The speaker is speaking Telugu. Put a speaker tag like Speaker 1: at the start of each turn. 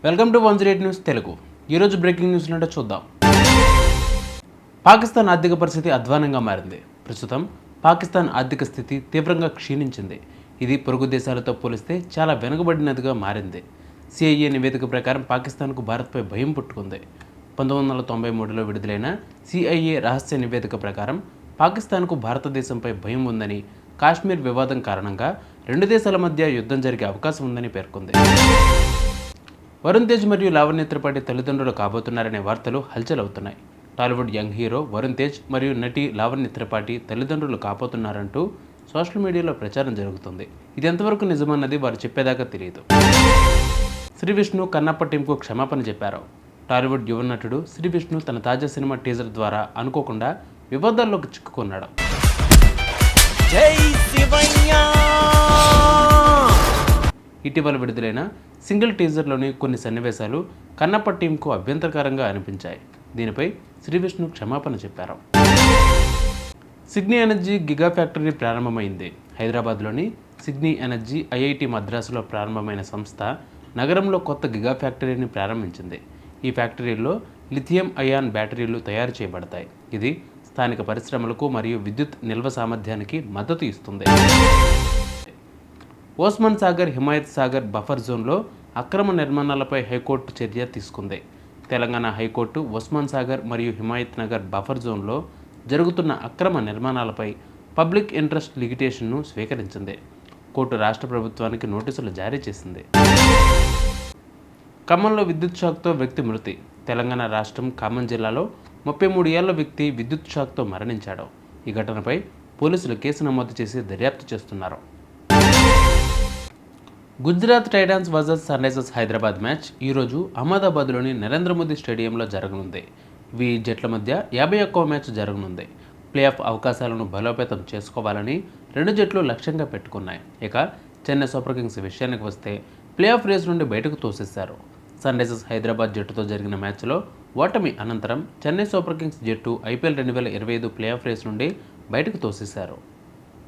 Speaker 1: Welcome to 108 news Telugu. ఈరోజు బ్రేకింగ్ న్యూస్ అంటే చూద్దాం. పాకిస్తాన్ ఆర్థిక పరిస్థితి అధ్వానంగా మారింది. ప్రస్తుతం పాకిస్తాన్ ఆర్థిక స్థితి తీవ్రంగా క్షీణించింది. ఇది పొరుగు దేశాలతో పోలిస్తే చాలా వెనుకబడినదిగా మారింది. సిఐఏ నివేదిక ప్రకారం పాకిస్తాన్కు భారత్పై భయం పుట్టుకుంది. 1993లో విడుదలైన సిఐఏ రహస్య నివేదిక ప్రకారం పాకిస్తాన్కు భారతదేశంపై భయం ఉందని, కాశ్మీర్ వివాదం కారణంగా రెండు దేశాల మధ్య యుద్ధం జరిగే అవకాశం ఉందని పేర్కొంది. వరుణ్ తేజ్ మరియు లావణ్య త్రిపాఠి తల్లిదండ్రులు కాబోతున్నారనే వార్తలు హల్చల్ అవుతున్నాయి. టాలీవుడ్ యంగ్ హీరో వరుణ్ తేజ్ మరియు నటి లావణ్య త్రిపాఠి తల్లిదండ్రులు కాబోతున్నారంటూ సోషల్ మీడియాలో ప్రచారం జరుగుతుంది. ఇది ఎంతవరకు నిజమన్నది వారు చెప్పేదాకా తెలియదు. శ్రీ విష్ణు కన్నప్ప టీంకు క్షమాపణ చెప్పారు. టాలీవుడ్ యువ నటుడు శ్రీ విష్ణు తన తాజా సినిమా టీజర్ ద్వారా అనుకోకుండా వివాదాల్లోకి చిక్కుకున్నాడు. ఇటీవల విడుదలైన సింగిల్ టీజర్లోని కొన్ని సన్నివేశాలు కన్నప్ప టీంకు అభ్యంతరకరంగా అనిపించాయి. దీనిపై శ్రీ విష్ణు క్షమాపణ చెప్పారు. సిగ్నీ ఎనర్జీ గిగా ఫ్యాక్టరీ ప్రారంభమైంది. హైదరాబాద్లోని సిగ్నీ ఎనర్జీ ఐఐటి మద్రాసులో ప్రారంభమైన సంస్థ నగరంలో కొత్త గిగా ఫ్యాక్టరీని ప్రారంభించింది. ఈ ఫ్యాక్టరీలో లిథియం అయాన్ బ్యాటరీలు తయారు చేయబడతాయి. ఇది స్థానిక పరిశ్రమలకు మరియు విద్యుత్ నిల్వ సామర్థ్యానికి మద్దతు ఇస్తుంది. ఓస్మాన్ సాగర్ హిమాయత్ సాగర్ బఫర్ జోన్లో అక్రమ నిర్మాణాలపై హైకోర్టు చర్య తీసుకుంది. తెలంగాణ హైకోర్టు ఓస్మాన్ సాగర్ మరియు హిమాయత్ నగర్ బఫర్ జోన్లో జరుగుతున్న అక్రమ నిర్మాణాలపై పబ్లిక్ ఇంట్రెస్ట్ లిటిగేషన్ను స్వీకరించింది. కోర్టు రాష్ట్ర ప్రభుత్వానికి నోటీసులు జారీ చేసింది. ఖమ్మంలో విద్యుత్ షాక్తో వ్యక్తి మృతి. తెలంగాణ రాష్ట్రం ఖమ్మం జిల్లాలో 33 ఏళ్ల వ్యక్తి విద్యుత్ షాక్తో మరణించాడు. ఈ ఘటనపై పోలీసులు కేసు నమోదు చేసి దర్యాప్తు చేస్తున్నారు. Gujarat Titans versus Sun Risers Hyderabad match ఈరోజు అహ్మదాబాద్లోని నరేంద్ర మోదీ స్టేడియంలో జరగనుంది. ఈ జట్ల మధ్య 51వ మ్యాచ్ జరగనుంది. ప్లే ఆఫ్ అవకాశాలను బలోపేతం చేసుకోవాలని రెండు జట్లు లక్ష్యంగా పెట్టుకున్నాయి. ఇక చెన్నై సూపర్ కింగ్స్ విషయానికి వస్తే ప్లే ఆఫ్ రేస్ నుండి బయటకు తోసేశారు. సన్ రైజర్స్ హైదరాబాద్ జట్టుతో జరిగిన మ్యాచ్లో ఓటమి అనంతరం చెన్నై సూపర్ కింగ్స్ జట్టు IPL 2025 ప్లే ఆఫ్ రేస్ నుండి బయటకు తోసేశారు.